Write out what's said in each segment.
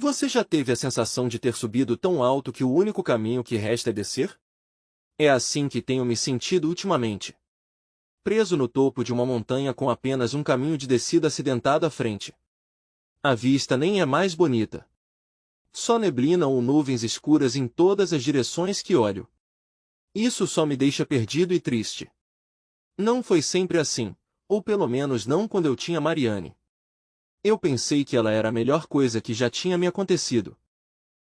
Você já teve a sensação de ter subido tão alto que o único caminho que resta é descer? É assim que tenho me sentido ultimamente. Preso no topo de uma montanha com apenas um caminho de descida acidentado à frente. A vista nem é mais bonita. Só neblina ou nuvens escuras em todas as direções que olho. Isso só me deixa perdido e triste. Não foi sempre assim, ou pelo menos não quando eu tinha Mariane. Eu pensei que ela era a melhor coisa que já tinha me acontecido.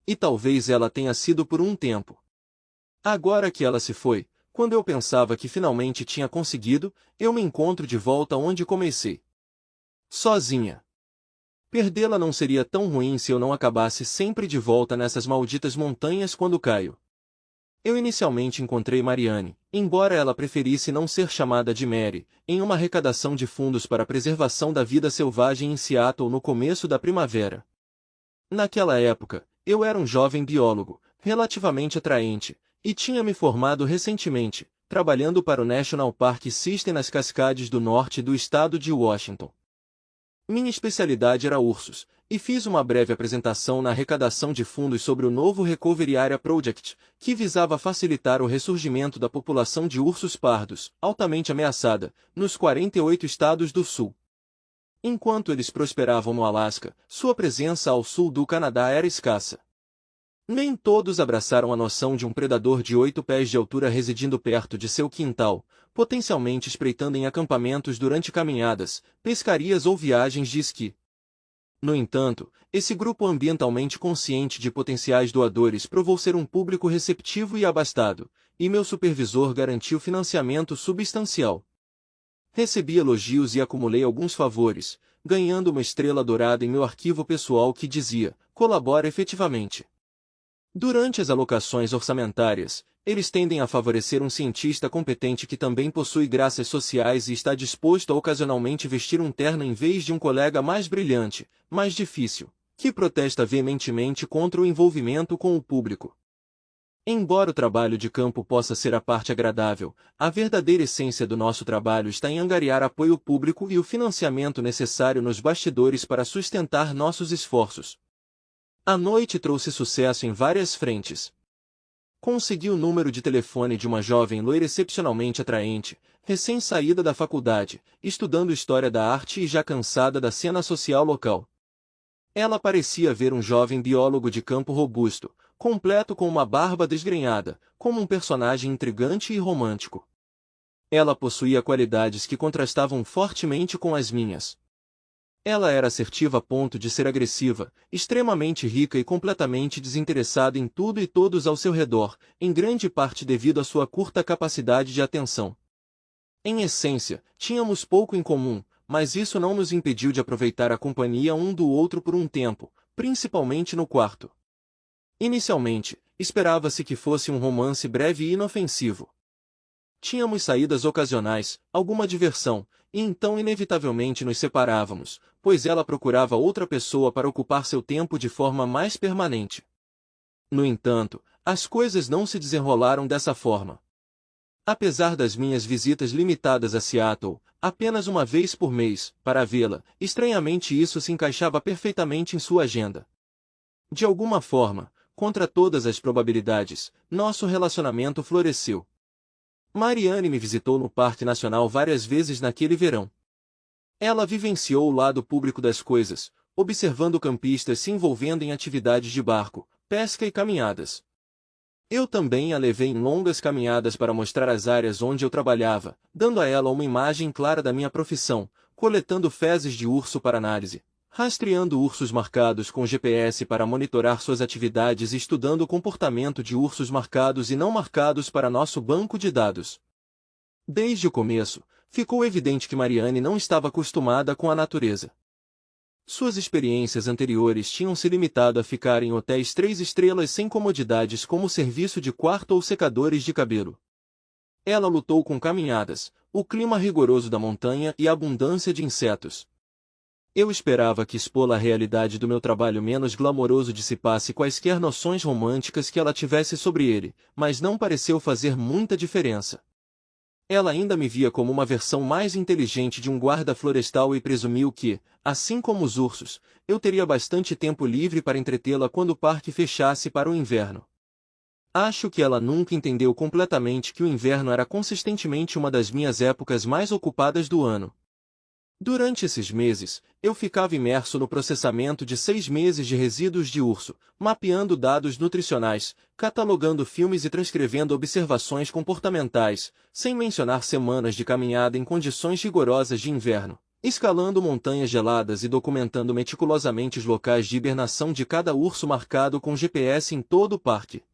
E talvez ela tenha sido por um tempo. Agora que ela se foi, quando eu pensava que finalmente tinha conseguido, eu me encontro de volta onde comecei. Sozinha. Perdê-la não seria tão ruim se eu não acabasse sempre de volta nessas malditas montanhas quando caio. Eu inicialmente encontrei Mariane, embora ela preferisse não ser chamada de Mary, em uma arrecadação de fundos para a preservação da vida selvagem em Seattle no começo da primavera. Naquela época, eu era um jovem biólogo, relativamente atraente, e tinha me formado recentemente, trabalhando para o National Park System nas Cascades do Norte do estado de Washington. Minha especialidade era ursos, e fiz uma breve apresentação na arrecadação de fundos sobre o novo Recovery Area Project, que visava facilitar o ressurgimento da população de ursos pardos, altamente ameaçada, nos 48 estados do sul. Enquanto eles prosperavam no Alasca, sua presença ao sul do Canadá era escassa. Nem todos abraçaram a noção de um predador de 8 pés de altura residindo perto de seu quintal, potencialmente espreitando em acampamentos durante caminhadas, pescarias ou viagens de esqui. No entanto, esse grupo ambientalmente consciente de potenciais doadores provou ser um público receptivo e abastado, e meu supervisor garantiu financiamento substancial. Recebi elogios e acumulei alguns favores, ganhando uma estrela dourada em meu arquivo pessoal que dizia: colabora efetivamente. Durante as alocações orçamentárias, eles tendem a favorecer um cientista competente que também possui graças sociais e está disposto a ocasionalmente vestir um terno em vez de um colega mais brilhante, mais difícil, que protesta veementemente contra o envolvimento com o público. Embora o trabalho de campo possa ser a parte agradável, a verdadeira essência do nosso trabalho está em angariar apoio público e o financiamento necessário nos bastidores para sustentar nossos esforços. A noite trouxe sucesso em várias frentes. Consegui o número de telefone de uma jovem loira excepcionalmente atraente, recém-saída da faculdade, estudando história da arte e já cansada da cena social local. Ela parecia ver um jovem biólogo de campo robusto, completo com uma barba desgrenhada, como um personagem intrigante e romântico. Ela possuía qualidades que contrastavam fortemente com as minhas. Ela era assertiva a ponto de ser agressiva, extremamente rica e completamente desinteressada em tudo e todos ao seu redor, em grande parte devido à sua curta capacidade de atenção. Em essência, tínhamos pouco em comum, mas isso não nos impediu de aproveitar a companhia um do outro por um tempo, principalmente no quarto. Inicialmente, esperava-se que fosse um romance breve e inofensivo. Tínhamos saídas ocasionais, alguma diversão, e então inevitavelmente nos separávamos, pois ela procurava outra pessoa para ocupar seu tempo de forma mais permanente. No entanto, as coisas não se desenrolaram dessa forma. Apesar das minhas visitas limitadas a Seattle, apenas uma vez por mês, para vê-la, estranhamente isso se encaixava perfeitamente em sua agenda. De alguma forma, contra todas as probabilidades, nosso relacionamento floresceu. Mariane me visitou no Parque Nacional várias vezes naquele verão. Ela vivenciou o lado público das coisas, observando campistas se envolvendo em atividades de barco, pesca e caminhadas. Eu também a levei em longas caminhadas para mostrar as áreas onde eu trabalhava, dando a ela uma imagem clara da minha profissão, coletando fezes de urso para análise, rastreando ursos marcados com GPS para monitorar suas atividades e estudando o comportamento de ursos marcados e não marcados para nosso banco de dados. Desde o começo, ficou evidente que Mariane não estava acostumada com a natureza. Suas experiências anteriores tinham se limitado a ficar em hotéis 3 estrelas sem comodidades como serviço de quarto ou secadores de cabelo. Ela lutou com caminhadas, o clima rigoroso da montanha e a abundância de insetos. Eu esperava que expô-la à realidade do meu trabalho menos glamouroso dissipasse quaisquer noções românticas que ela tivesse sobre ele, mas não pareceu fazer muita diferença. Ela ainda me via como uma versão mais inteligente de um guarda florestal e presumiu que, assim como os ursos, eu teria bastante tempo livre para entretê-la quando o parque fechasse para o inverno. Acho que ela nunca entendeu completamente que o inverno era consistentemente uma das minhas épocas mais ocupadas do ano. Durante esses meses, eu ficava imerso no processamento de 6 meses de resíduos de urso, mapeando dados nutricionais, catalogando filmes e transcrevendo observações comportamentais, sem mencionar semanas de caminhada em condições rigorosas de inverno, escalando montanhas geladas e documentando meticulosamente os locais de hibernação de cada urso marcado com GPS em todo o parque.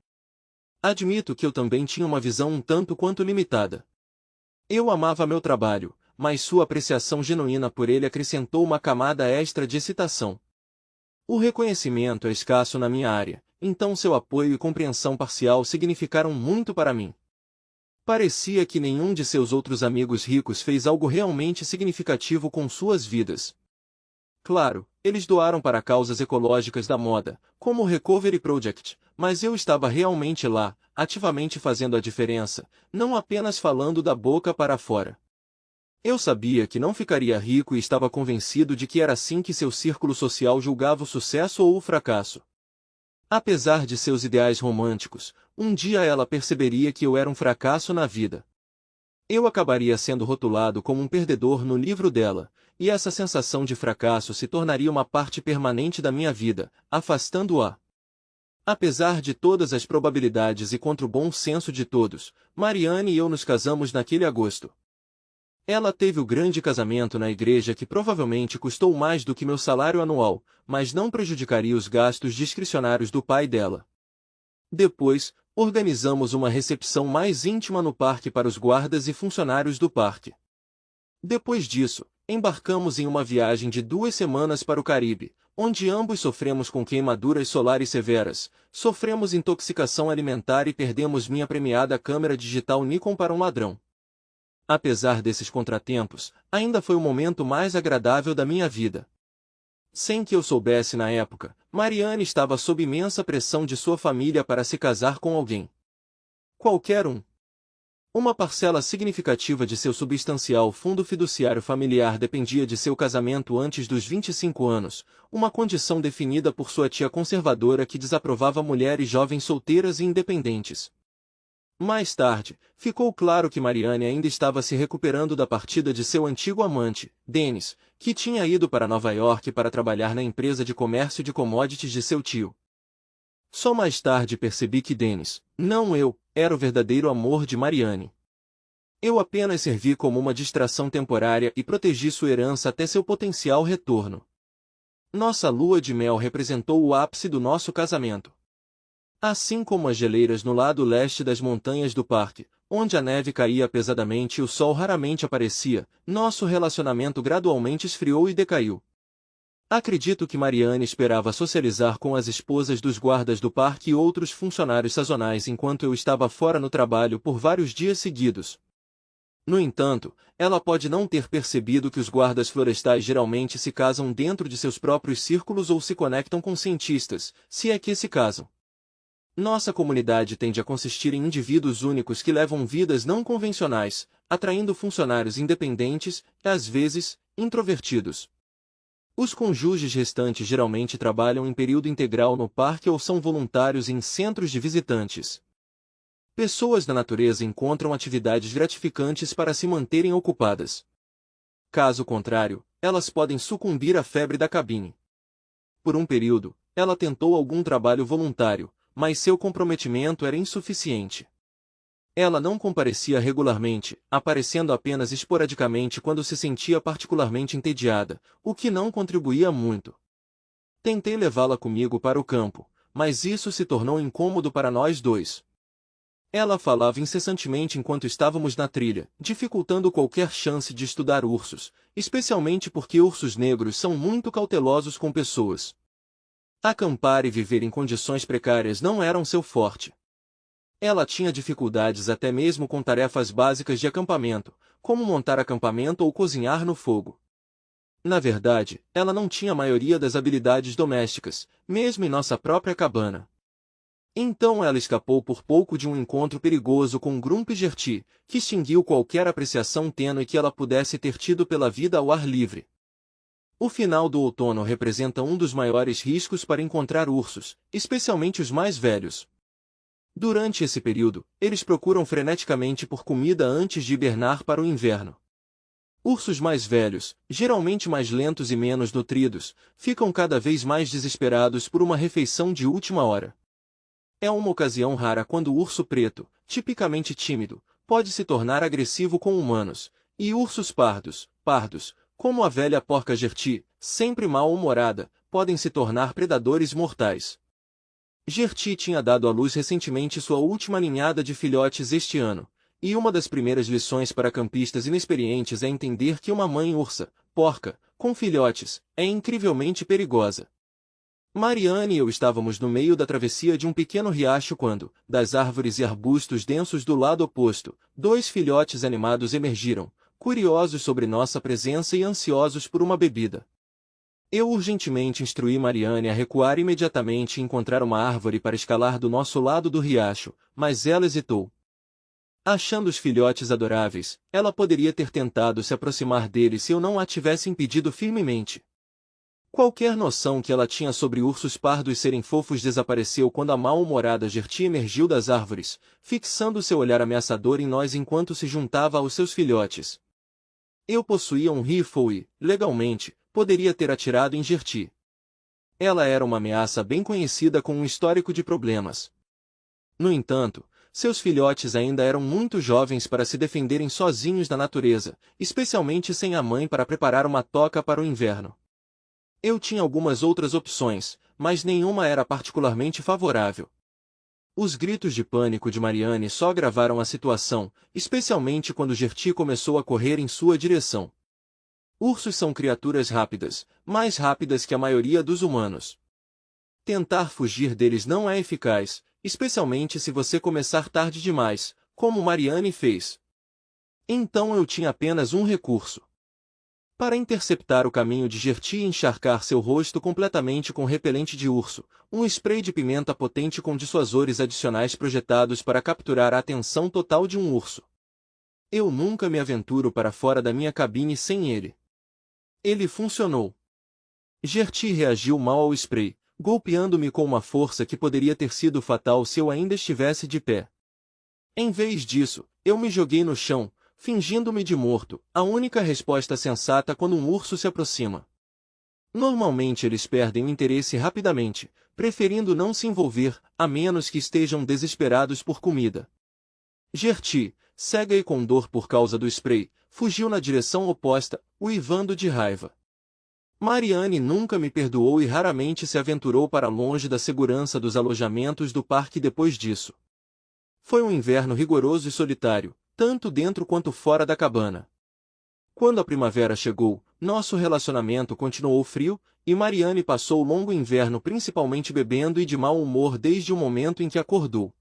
Admito que eu também tinha uma visão um tanto quanto limitada. Eu amava meu trabalho, mas sua apreciação genuína por ele acrescentou uma camada extra de excitação. O reconhecimento é escasso na minha área, então seu apoio e compreensão parcial significaram muito para mim. Parecia que nenhum de seus outros amigos ricos fez algo realmente significativo com suas vidas. Claro, eles doaram para causas ecológicas da moda, como o Recovery Project, mas eu estava realmente lá, ativamente fazendo a diferença, não apenas falando da boca para fora. Eu sabia que não ficaria rico e estava convencido de que era assim que seu círculo social julgava o sucesso ou o fracasso. Apesar de seus ideais românticos, um dia ela perceberia que eu era um fracasso na vida. Eu acabaria sendo rotulado como um perdedor no livro dela, e essa sensação de fracasso se tornaria uma parte permanente da minha vida, afastando-a. Apesar de todas as probabilidades e contra o bom senso de todos, Mariane e eu nos casamos naquele agosto. Ela teve o grande casamento na igreja que provavelmente custou mais do que meu salário anual, mas não prejudicaria os gastos discricionários do pai dela. Depois, organizamos uma recepção mais íntima no parque para os guardas e funcionários do parque. Depois disso, embarcamos em uma viagem de 2 semanas para o Caribe, onde ambos sofremos com queimaduras solares severas, sofremos intoxicação alimentar e perdemos minha premiada câmera digital Nikon para um ladrão. Apesar desses contratempos, ainda foi o momento mais agradável da minha vida. Sem que eu soubesse na época, Mariane estava sob imensa pressão de sua família para se casar com alguém. Qualquer um. Uma parcela significativa de seu substancial fundo fiduciário familiar dependia de seu casamento antes dos 25 anos, uma condição definida por sua tia conservadora que desaprovava mulheres jovens solteiras e independentes. Mais tarde, ficou claro que Mariane ainda estava se recuperando da partida de seu antigo amante, Dennis, que tinha ido para Nova York para trabalhar na empresa de comércio de commodities de seu tio. Só mais tarde percebi que Dennis, não eu, era o verdadeiro amor de Mariane. Eu apenas servi como uma distração temporária e protegi sua herança até seu potencial retorno. Nossa lua de mel representou o ápice do nosso casamento. Assim como as geleiras no lado leste das montanhas do parque, onde a neve caía pesadamente e o sol raramente aparecia, nosso relacionamento gradualmente esfriou e decaiu. Acredito que Mariane esperava socializar com as esposas dos guardas do parque e outros funcionários sazonais enquanto eu estava fora no trabalho por vários dias seguidos. No entanto, ela pode não ter percebido que os guardas florestais geralmente se casam dentro de seus próprios círculos ou se conectam com cientistas, se é que se casam. Nossa comunidade tende a consistir em indivíduos únicos que levam vidas não convencionais, atraindo funcionários independentes e, às vezes, introvertidos. Os cônjuges restantes geralmente trabalham em período integral no parque ou são voluntários em centros de visitantes. Pessoas da natureza encontram atividades gratificantes para se manterem ocupadas. Caso contrário, elas podem sucumbir à febre da cabine. Por um período, ela tentou algum trabalho voluntário, mas seu comprometimento era insuficiente. Ela não comparecia regularmente, aparecendo apenas esporadicamente quando se sentia particularmente entediada, o que não contribuía muito. Tentei levá-la comigo para o campo, mas isso se tornou incômodo para nós dois. Ela falava incessantemente enquanto estávamos na trilha, dificultando qualquer chance de estudar ursos, especialmente porque ursos negros são muito cautelosos com pessoas. Acampar e viver em condições precárias não eram seu forte. Ela tinha dificuldades até mesmo com tarefas básicas de acampamento, como montar acampamento ou cozinhar no fogo. Na verdade, ela não tinha a maioria das habilidades domésticas, mesmo em nossa própria cabana. Então ela escapou por pouco de um encontro perigoso com Grumpy-Gertie, que extinguiu qualquer apreciação tênue que ela pudesse ter tido pela vida ao ar livre. O final do outono representa um dos maiores riscos para encontrar ursos, especialmente os mais velhos. Durante esse período, eles procuram freneticamente por comida antes de hibernar para o inverno. Ursos mais velhos, geralmente mais lentos e menos nutridos, ficam cada vez mais desesperados por uma refeição de última hora. É uma ocasião rara quando o urso preto, tipicamente tímido, pode se tornar agressivo com humanos, e ursos pardos, como a velha porca Gertie, sempre mal-humorada, podem se tornar predadores mortais. Gertie tinha dado à luz recentemente sua última ninhada de filhotes este ano, e uma das primeiras lições para campistas inexperientes é entender que uma mãe ursa, porca, com filhotes, é incrivelmente perigosa. Mariane e eu estávamos no meio da travessia de um pequeno riacho quando, das árvores e arbustos densos do lado oposto, dois filhotes animados emergiram, curiosos sobre nossa presença e ansiosos por uma bebida. Eu urgentemente instruí Mariane a recuar imediatamente e encontrar uma árvore para escalar do nosso lado do riacho, mas ela hesitou. Achando os filhotes adoráveis, ela poderia ter tentado se aproximar deles se eu não a tivesse impedido firmemente. Qualquer noção que ela tinha sobre ursos pardos serem fofos desapareceu quando a mal-humorada Gertie emergiu das árvores, fixando seu olhar ameaçador em nós enquanto se juntava aos seus filhotes. Eu possuía um rifle e, legalmente, poderia ter atirado em Gertie. Ela era uma ameaça bem conhecida com um histórico de problemas. No entanto, seus filhotes ainda eram muito jovens para se defenderem sozinhos da natureza, especialmente sem a mãe para preparar uma toca para o inverno. Eu tinha algumas outras opções, mas nenhuma era particularmente favorável. Os gritos de pânico de Mariane só agravaram a situação, especialmente quando Gertie começou a correr em sua direção. Ursos são criaturas rápidas, mais rápidas que a maioria dos humanos. Tentar fugir deles não é eficaz, especialmente se você começar tarde demais, como Mariane fez. Então eu tinha apenas um recurso. Para interceptar o caminho de Gertie e encharcar seu rosto completamente com repelente de urso, um spray de pimenta potente com dissuasores adicionais projetados para capturar a atenção total de um urso. Eu nunca me aventuro para fora da minha cabine sem ele. Ele funcionou. Gertie reagiu mal ao spray, golpeando-me com uma força que poderia ter sido fatal se eu ainda estivesse de pé. Em vez disso, eu me joguei no chão, fingindo-me de morto, a única resposta sensata quando um urso se aproxima. Normalmente eles perdem o interesse rapidamente, preferindo não se envolver, a menos que estejam desesperados por comida. Gertie, cega e com dor por causa do spray, fugiu na direção oposta, uivando de raiva. Mariane nunca me perdoou e raramente se aventurou para longe da segurança dos alojamentos do parque depois disso. Foi um inverno rigoroso e solitário, tanto dentro quanto fora da cabana. Quando a primavera chegou, nosso relacionamento continuou frio, e Mariane passou o longo inverno principalmente bebendo e de mau humor desde o momento em que acordou.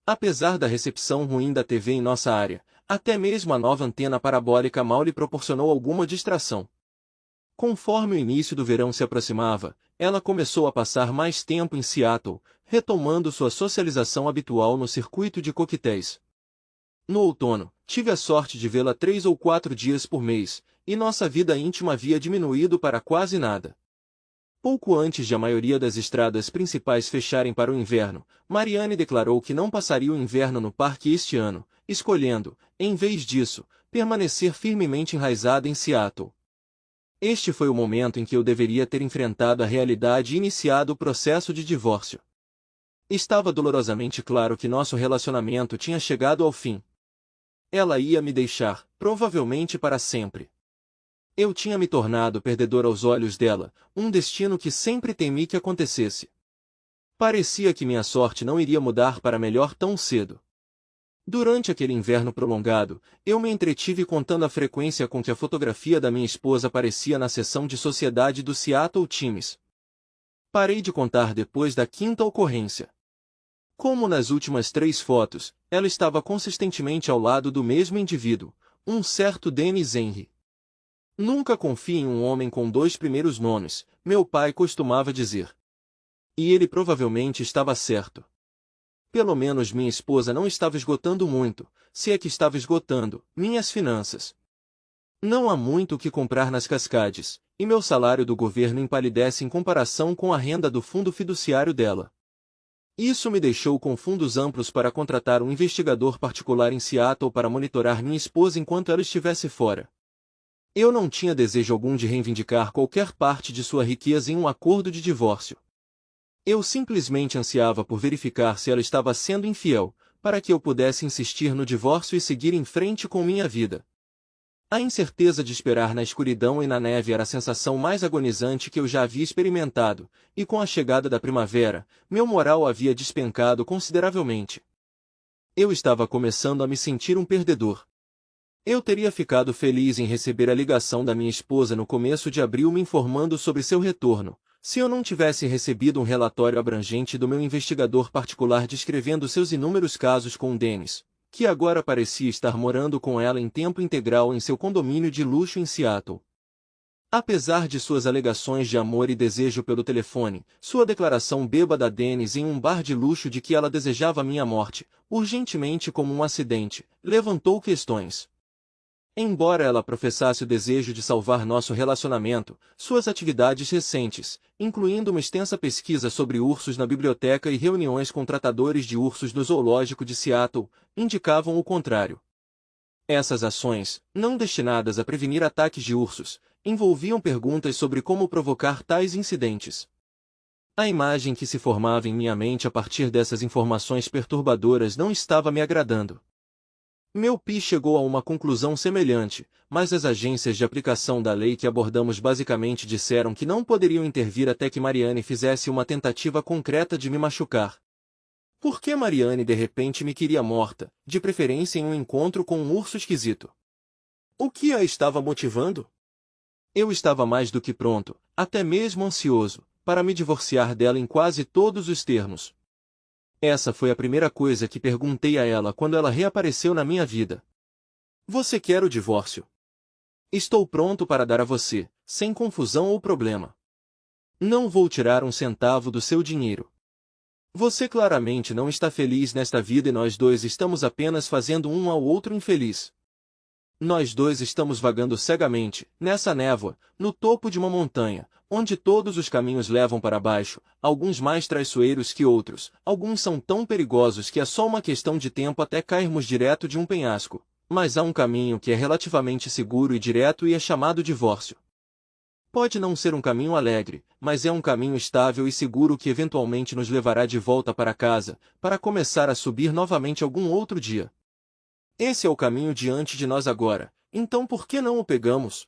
Apesar da recepção ruim da TV em nossa área, até mesmo a nova antena parabólica mal lhe proporcionou alguma distração. Conforme o início do verão se aproximava, ela começou a passar mais tempo em Seattle, retomando sua socialização habitual no circuito de coquetéis. No outono, tive a sorte de vê-la 3 ou 4 dias por mês, e nossa vida íntima havia diminuído para quase nada. Pouco antes de a maioria das estradas principais fecharem para o inverno, Mariane declarou que não passaria o inverno no parque este ano, escolhendo, em vez disso, permanecer firmemente enraizada em Seattle. Este foi o momento em que eu deveria ter enfrentado a realidade e iniciado o processo de divórcio. Estava dolorosamente claro que nosso relacionamento tinha chegado ao fim. Ela ia me deixar, provavelmente para sempre. Eu tinha me tornado perdedor aos olhos dela, um destino que sempre temi que acontecesse. Parecia que minha sorte não iria mudar para melhor tão cedo. Durante aquele inverno prolongado, eu me entretive contando a frequência com que a fotografia da minha esposa aparecia na seção de sociedade do Seattle Times. Parei de contar depois da quinta ocorrência. Como nas últimas 3 fotos, ela estava consistentemente ao lado do mesmo indivíduo, um certo Dennis Henry. Nunca confie em um homem com 2 primeiros nomes, meu pai costumava dizer. E ele provavelmente estava certo. pelo menos minha esposa não estava esgotando muito, se é que estava esgotando, minhas finanças. Não há muito o que comprar nas Cascades, e meu salário do governo empalidece em comparação com a renda do fundo fiduciário dela. Isso me deixou com fundos amplos para contratar um investigador particular em Seattle para monitorar minha esposa enquanto ela estivesse fora. Eu não tinha desejo algum de reivindicar qualquer parte de sua riqueza em um acordo de divórcio. Eu simplesmente ansiava por verificar se ela estava sendo infiel, para que eu pudesse insistir no divórcio e seguir em frente com minha vida. A incerteza de esperar na escuridão e na neve era a sensação mais agonizante que eu já havia experimentado, e com a chegada da primavera, meu moral havia despencado consideravelmente. Eu estava começando a me sentir um perdedor. Eu teria ficado feliz em receber a ligação da minha esposa no começo de abril me informando sobre seu retorno, se eu não tivesse recebido um relatório abrangente do meu investigador particular descrevendo seus inúmeros casos com Dennis, que agora parecia estar morando com ela em tempo integral em seu condomínio de luxo em Seattle. Apesar de suas alegações de amor e desejo pelo telefone, sua declaração bêbada a Dennis em um bar de luxo de que ela desejava minha morte, urgentemente como um acidente, levantou questões. Embora ela professasse o desejo de salvar nosso relacionamento, suas atividades recentes, incluindo uma extensa pesquisa sobre ursos na biblioteca e reuniões com tratadores de ursos no zoológico de Seattle, indicavam o contrário. Essas ações, não destinadas a prevenir ataques de ursos, envolviam perguntas sobre como provocar tais incidentes. A imagem que se formava em minha mente a partir dessas informações perturbadoras não estava me agradando. Meu PI chegou a uma conclusão semelhante, mas as agências de aplicação da lei que abordamos basicamente disseram que não poderiam intervir até que Mariane fizesse uma tentativa concreta de me machucar. Por que Mariane de repente me queria morta, de preferência em um encontro com um urso esquisito? O que a estava motivando? Eu estava mais do que pronto, até mesmo ansioso, para me divorciar dela em quase todos os termos. Essa foi a primeira coisa que perguntei a ela quando ela reapareceu na minha vida. Você quer o divórcio? Estou pronto para dar a você, sem confusão ou problema. Não vou tirar um centavo do seu dinheiro. Você claramente não está feliz nesta vida e nós dois estamos apenas fazendo um ao outro infeliz. Nós dois estamos vagando cegamente, nessa névoa, no topo de uma montanha, onde todos os caminhos levam para baixo, alguns mais traiçoeiros que outros, alguns são tão perigosos que é só uma questão de tempo até cairmos direto de um penhasco, mas há um caminho que é relativamente seguro e direto e é chamado divórcio. Pode não ser um caminho alegre, mas é um caminho estável e seguro que eventualmente nos levará de volta para casa, para começar a subir novamente algum outro dia. Esse é o caminho diante de nós agora, então por que não o pegamos?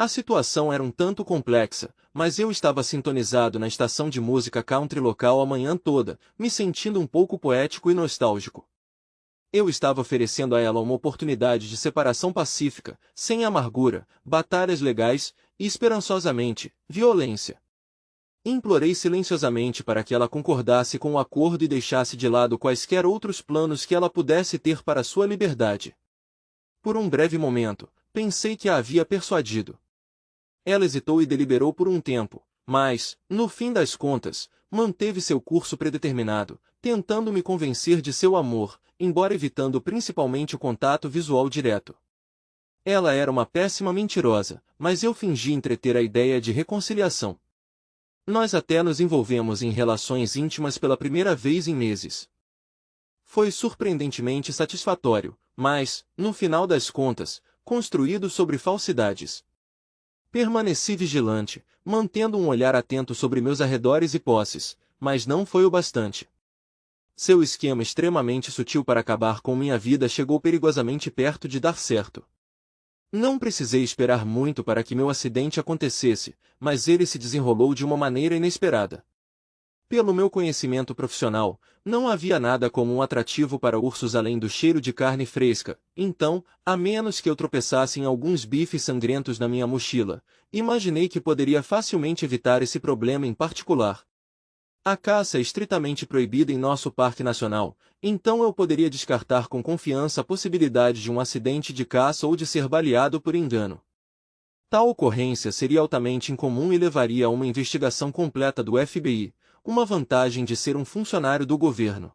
A situação era um tanto complexa, mas eu estava sintonizado na estação de música country local a manhã toda, me sentindo um pouco poético e nostálgico. Eu estava oferecendo a ela uma oportunidade de separação pacífica, sem amargura, batalhas legais e, esperançosamente, violência. Implorei silenciosamente para que ela concordasse com o acordo e deixasse de lado quaisquer outros planos que ela pudesse ter para sua liberdade. Por um breve momento, pensei que a havia persuadido. Ela hesitou e deliberou por um tempo, mas, no fim das contas, manteve seu curso predeterminado, tentando me convencer de seu amor, embora evitando principalmente o contato visual direto. Ela era uma péssima mentirosa, mas eu fingi entreter a ideia de reconciliação. Nós até nos envolvemos em relações íntimas pela primeira vez em meses. Foi surpreendentemente satisfatório, mas, no final das contas, construído sobre falsidades. Permaneci vigilante, mantendo um olhar atento sobre meus arredores e posses, mas não foi o bastante. Seu esquema extremamente sutil para acabar com minha vida chegou perigosamente perto de dar certo. Não precisei esperar muito para que meu acidente acontecesse, mas ele se desenrolou de uma maneira inesperada. Pelo meu conhecimento profissional, não havia nada como um atrativo para ursos além do cheiro de carne fresca, então, a menos que eu tropeçasse em alguns bifes sangrentos na minha mochila, imaginei que poderia facilmente evitar esse problema em particular. A caça é estritamente proibida em nosso parque nacional, então eu poderia descartar com confiança a possibilidade de um acidente de caça ou de ser baleado por engano. Tal ocorrência seria altamente incomum e levaria a uma investigação completa do FBI, uma vantagem de ser um funcionário do governo.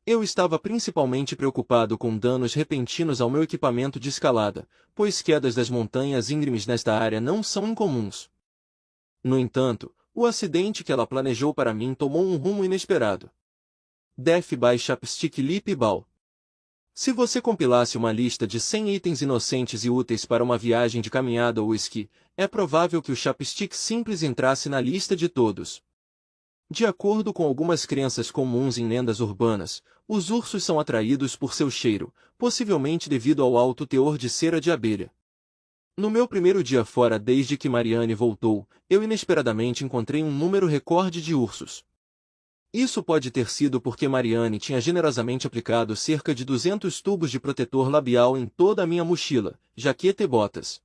Eu estava principalmente preocupado com danos repentinos ao meu equipamento de escalada, pois quedas das montanhas íngremes nesta área não são incomuns. No entanto, o acidente que ela planejou para mim tomou um rumo inesperado. Death by Chapstick Lip Balm. Se você compilasse uma lista de 100 itens inocentes e úteis para uma viagem de caminhada ou esqui, é provável que o chapstick simples entrasse na lista de todos. De acordo com algumas crenças comuns em lendas urbanas, os ursos são atraídos por seu cheiro, possivelmente devido ao alto teor de cera de abelha. No meu primeiro dia fora desde que Marianne voltou, eu inesperadamente encontrei um número recorde de ursos. Isso pode ter sido porque Marianne tinha generosamente aplicado cerca de 200 tubos de protetor labial em toda a minha mochila, jaqueta e botas.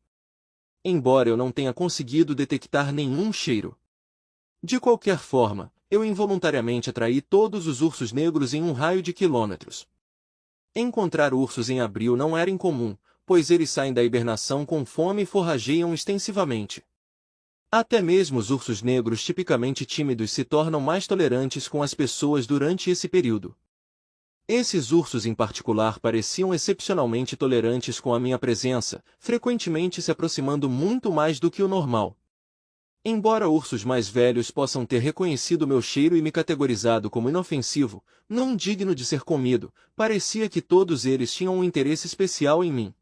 Embora eu não tenha conseguido detectar nenhum cheiro. De qualquer forma, eu involuntariamente atraí todos os ursos negros em um raio de quilômetros. Encontrar ursos em abril não era incomum, pois eles saem da hibernação com fome e forrageiam extensivamente. Até mesmo os ursos negros tipicamente tímidos se tornam mais tolerantes com as pessoas durante esse período. Esses ursos em particular pareciam excepcionalmente tolerantes com a minha presença, frequentemente se aproximando muito mais do que o normal. Embora ursos mais velhos possam ter reconhecido meu cheiro e me categorizado como inofensivo, não digno de ser comido, parecia que todos eles tinham um interesse especial em mim.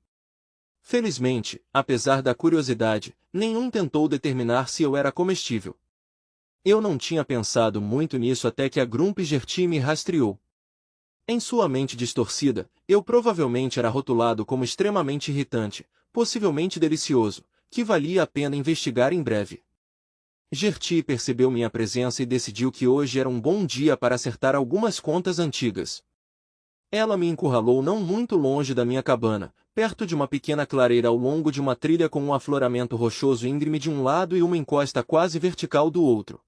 Felizmente, apesar da curiosidade, nenhum tentou determinar se eu era comestível. Eu não tinha pensado muito nisso até que a Grumpy me rastreou. Em sua mente distorcida, eu provavelmente era rotulado como extremamente irritante, possivelmente delicioso, que valia a pena investigar em breve. Gertie percebeu minha presença e decidiu que hoje era um bom dia para acertar algumas contas antigas. Ela me encurralou não muito longe da minha cabana, perto de uma pequena clareira ao longo de uma trilha com um afloramento rochoso íngreme de um lado e uma encosta quase vertical do outro.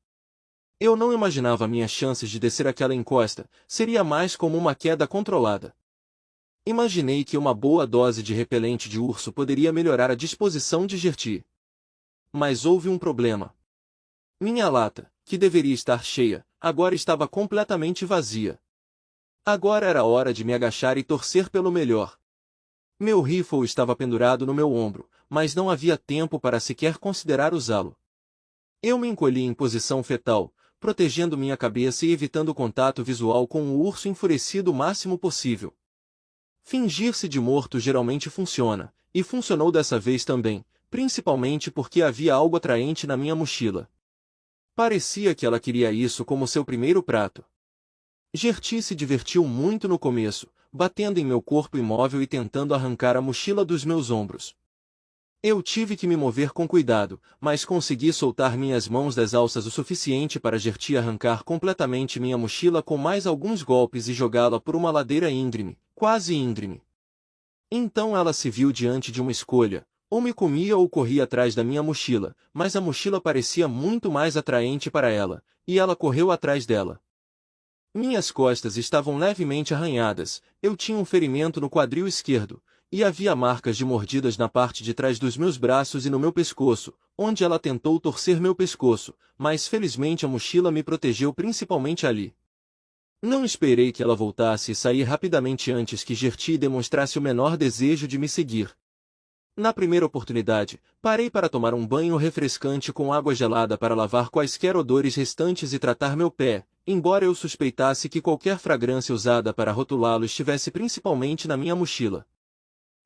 Eu não imaginava minhas chances de descer aquela encosta, seria mais como uma queda controlada. Imaginei que uma boa dose de repelente de urso poderia melhorar a disposição de Gertie. Mas houve um problema. Minha lata, que deveria estar cheia, agora estava completamente vazia. Agora era hora de me agachar e torcer pelo melhor. Meu rifle estava pendurado no meu ombro, mas não havia tempo para sequer considerar usá-lo. Eu me encolhi em posição fetal, protegendo minha cabeça e evitando contato visual com o urso enfurecido o máximo possível. Fingir-se de morto geralmente funciona, e funcionou dessa vez também, principalmente porque havia algo atraente na minha mochila. Parecia que ela queria isso como seu primeiro prato. Gertie se divertiu muito no começo, batendo em meu corpo imóvel e tentando arrancar a mochila dos meus ombros. Eu tive que me mover com cuidado, mas consegui soltar minhas mãos das alças o suficiente para Gertie arrancar completamente minha mochila com mais alguns golpes e jogá-la por uma ladeira íngreme, quase íngreme. Então ela se viu diante de uma escolha: ou me comia ou corria atrás da minha mochila, mas a mochila parecia muito mais atraente para ela, e ela correu atrás dela. Minhas costas estavam levemente arranhadas, eu tinha um ferimento no quadril esquerdo, e havia marcas de mordidas na parte de trás dos meus braços e no meu pescoço, onde ela tentou torcer meu pescoço, mas felizmente a mochila me protegeu principalmente ali. Não esperei que ela voltasse e saí rapidamente antes que Gertie demonstrasse o menor desejo de me seguir. Na primeira oportunidade, parei para tomar um banho refrescante com água gelada para lavar quaisquer odores restantes e tratar meu pé, embora eu suspeitasse que qualquer fragrância usada para rotulá-lo estivesse principalmente na minha mochila.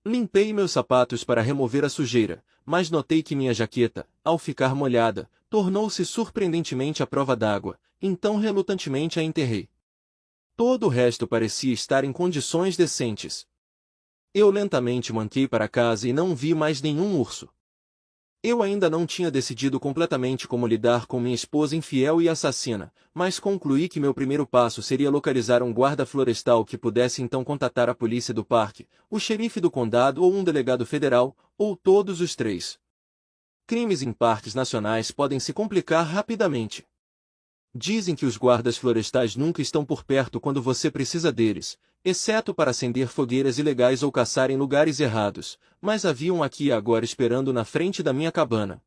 Limpei meus sapatos para remover a sujeira, mas notei que minha jaqueta, ao ficar molhada, tornou-se surpreendentemente à prova d'água, então relutantemente a enterrei. Todo o resto parecia estar em condições decentes. Eu lentamente manquei para casa e não vi mais nenhum urso. Eu ainda não tinha decidido completamente como lidar com minha esposa infiel e assassina, mas concluí que meu primeiro passo seria localizar um guarda florestal que pudesse então contatar a polícia do parque, o xerife do condado ou um delegado federal, ou todos os três. Crimes em parques nacionais podem se complicar rapidamente. Dizem que os guardas florestais nunca estão por perto quando você precisa deles, exceto para acender fogueiras ilegais ou caçar em lugares errados, mas havia um aqui e agora esperando na frente da minha cabana.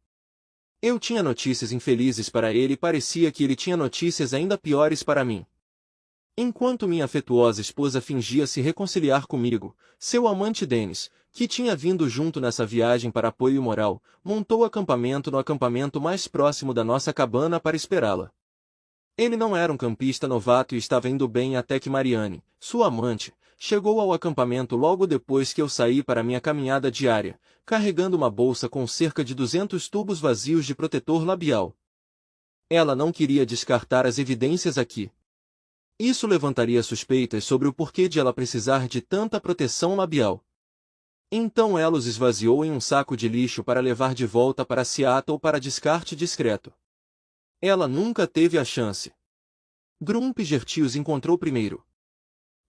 Eu tinha notícias infelizes para ele e parecia que ele tinha notícias ainda piores para mim. Enquanto minha afetuosa esposa fingia se reconciliar comigo, seu amante Dennis, que tinha vindo junto nessa viagem para apoio moral, montou acampamento no acampamento mais próximo da nossa cabana para esperá-la. Ele não era um campista novato e estava indo bem até que Mariane, sua amante, chegou ao acampamento logo depois que eu saí para minha caminhada diária, carregando uma bolsa com cerca de 200 tubos vazios de protetor labial. Ela não queria descartar as evidências aqui. Isso levantaria suspeitas sobre o porquê de ela precisar de tanta proteção labial. Então ela os esvaziou em um saco de lixo para levar de volta para Seattle para descarte discreto. Ela nunca teve a chance. Grump Gertie os encontrou primeiro.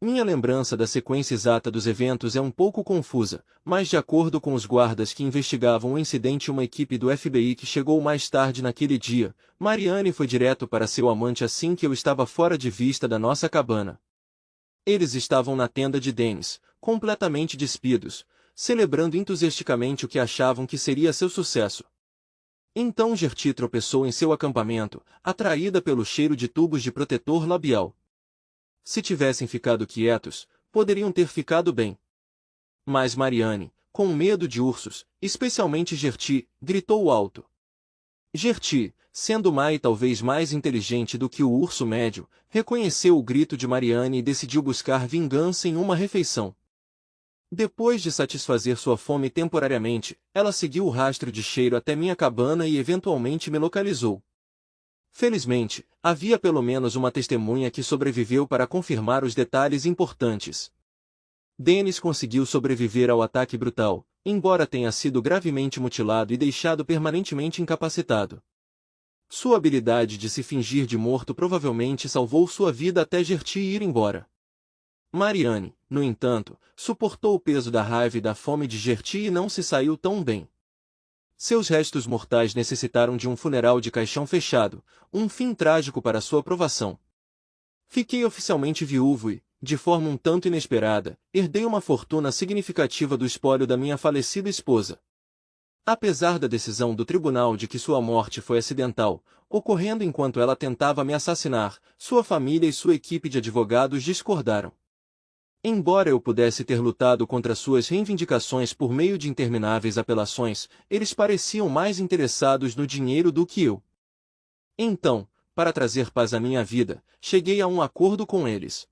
Minha lembrança da sequência exata dos eventos é um pouco confusa, mas de acordo com os guardas que investigavam o incidente e uma equipe do FBI que chegou mais tarde naquele dia, Mariane foi direto para seu amante assim que eu estava fora de vista da nossa cabana. Eles estavam na tenda de Dennis, completamente despidos, celebrando entusiasticamente o que achavam que seria seu sucesso. Então Gertie tropeçou em seu acampamento, atraída pelo cheiro de tubos de protetor labial. Se tivessem ficado quietos, poderiam ter ficado bem. Mas Mariane, com medo de ursos, especialmente Gertie, gritou alto. Gertie, sendo má e talvez mais inteligente do que o urso médio, reconheceu o grito de Mariane e decidiu buscar vingança em uma refeição. Depois de satisfazer sua fome temporariamente, ela seguiu o rastro de cheiro até minha cabana e eventualmente me localizou. Felizmente, havia pelo menos uma testemunha que sobreviveu para confirmar os detalhes importantes. Dennis conseguiu sobreviver ao ataque brutal, embora tenha sido gravemente mutilado e deixado permanentemente incapacitado. Sua habilidade de se fingir de morto provavelmente salvou sua vida até Gertie ir embora. Mariane, no entanto, suportou o peso da raiva e da fome de Gertie e não se saiu tão bem. Seus restos mortais necessitaram de um funeral de caixão fechado, um fim trágico para sua provação. Fiquei oficialmente viúvo e, de forma um tanto inesperada, herdei uma fortuna significativa do espólio da minha falecida esposa. Apesar da decisão do tribunal de que sua morte foi acidental, ocorrendo enquanto ela tentava me assassinar, sua família e sua equipe de advogados discordaram. Embora eu pudesse ter lutado contra suas reivindicações por meio de intermináveis apelações, eles pareciam mais interessados no dinheiro do que eu. Então, para trazer paz à minha vida, cheguei a um acordo com eles.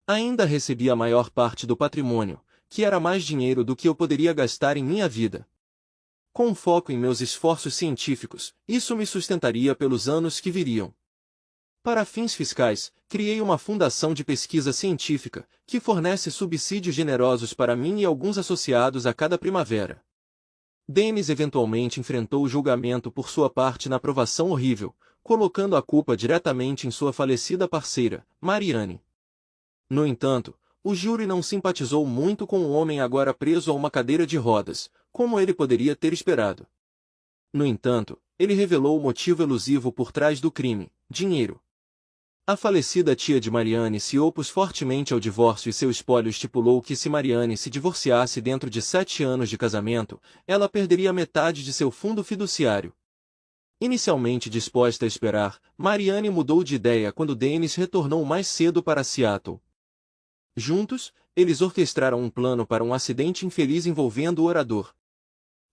Ainda recebi a maior parte do patrimônio, que era mais dinheiro do que eu poderia gastar em minha vida. Com foco em meus esforços científicos, isso me sustentaria pelos anos que viriam. Para fins fiscais, criei uma fundação de pesquisa científica, que fornece subsídios generosos para mim e alguns associados a cada primavera. Dennis eventualmente enfrentou o julgamento por sua parte na provação horrível, colocando a culpa diretamente em sua falecida parceira, Mariane. No entanto, o júri não simpatizou muito com o homem agora preso a uma cadeira de rodas, como ele poderia ter esperado. No entanto, ele revelou o motivo elusivo por trás do crime: dinheiro. A falecida tia de Mariane se opôs fortemente ao divórcio e seu espólio estipulou que se Mariane se divorciasse dentro de 7 anos de casamento, ela perderia metade de seu fundo fiduciário. Inicialmente disposta a esperar, Mariane mudou de ideia quando Dennis retornou mais cedo para Seattle. Juntos, eles orquestraram um plano para um acidente infeliz envolvendo o orador.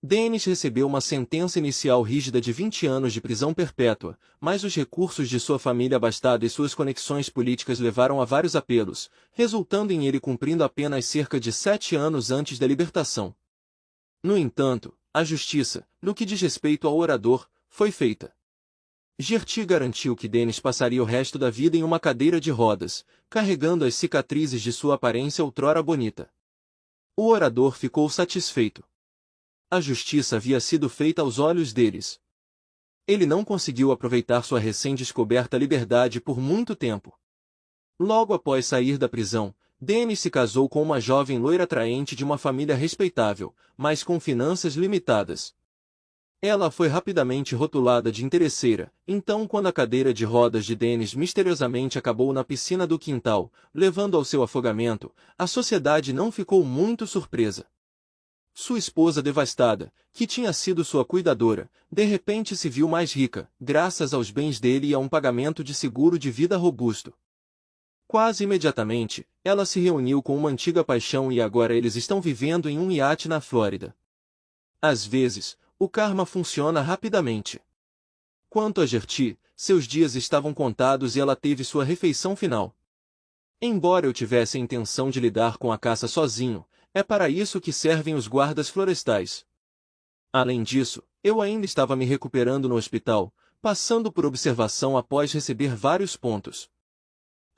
Dennis recebeu uma sentença inicial rígida de 20 anos de prisão perpétua, mas os recursos de sua família abastada e suas conexões políticas levaram a vários apelos, resultando em ele cumprindo apenas cerca de 7 anos antes da libertação. No entanto, a justiça, no que diz respeito ao orador, foi feita. Gertie garantiu que Dennis passaria o resto da vida em uma cadeira de rodas, carregando as cicatrizes de sua aparência outrora bonita. O orador ficou satisfeito. A justiça havia sido feita aos olhos deles. Ele não conseguiu aproveitar sua recém-descoberta liberdade por muito tempo. Logo após sair da prisão, Dennis se casou com uma jovem loira atraente de uma família respeitável, mas com finanças limitadas. Ela foi rapidamente rotulada de interesseira, então quando a cadeira de rodas de Dennis misteriosamente acabou na piscina do quintal, levando ao seu afogamento, a sociedade não ficou muito surpresa. Sua esposa devastada, que tinha sido sua cuidadora, de repente se viu mais rica, graças aos bens dele e a um pagamento de seguro de vida robusto. Quase imediatamente, ela se reuniu com uma antiga paixão e agora eles estão vivendo em um iate na Flórida. Às vezes, o karma funciona rapidamente. Quanto a Gertie, seus dias estavam contados e ela teve sua refeição final. Embora eu tivesse a intenção de lidar com a caça sozinho, é para isso que servem os guardas florestais. Além disso, eu ainda estava me recuperando no hospital, passando por observação após receber vários pontos.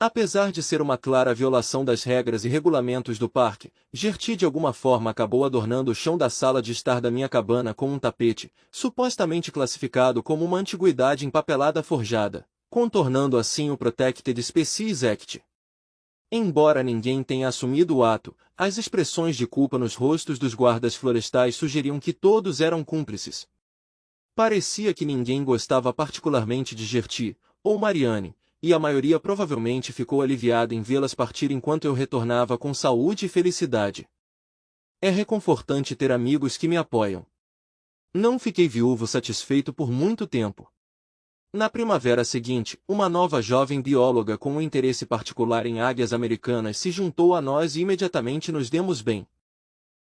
Apesar de ser uma clara violação das regras e regulamentos do parque, Gertie de alguma forma acabou adornando o chão da sala de estar da minha cabana com um tapete, supostamente classificado como uma antiguidade empapelada forjada, contornando assim o Protected Species Act. Embora ninguém tenha assumido o ato, as expressões de culpa nos rostos dos guardas florestais sugeriam que todos eram cúmplices. Parecia que ninguém gostava particularmente de Gertie, ou Marianne, e a maioria provavelmente ficou aliviada em vê-las partir enquanto eu retornava com saúde e felicidade. É reconfortante ter amigos que me apoiam. Não fiquei viúvo satisfeito por muito tempo. Na primavera seguinte, uma nova jovem bióloga com um interesse particular em águias americanas se juntou a nós e imediatamente nos demos bem.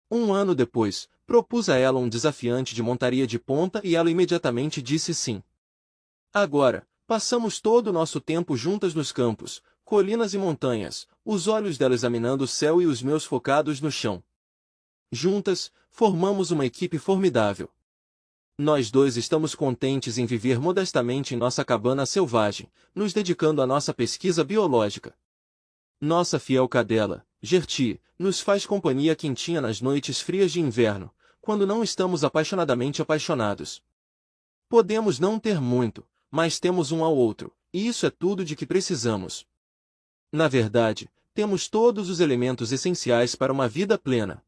Um ano depois, propus a ela um desafiante de montaria de ponta e ela imediatamente disse sim. Agora, passamos todo o nosso tempo juntas nos campos, colinas e montanhas, os olhos dela examinando o céu e os meus focados no chão. Juntas, formamos uma equipe formidável. Nós dois estamos contentes em viver modestamente em nossa cabana selvagem, nos dedicando à nossa pesquisa biológica. Nossa fiel cadela, Gertie, nos faz companhia quentinha nas noites frias de inverno, quando não estamos apaixonadamente apaixonados. Podemos não ter muito, mas temos um ao outro, e isso é tudo de que precisamos. Na verdade, temos todos os elementos essenciais para uma vida plena.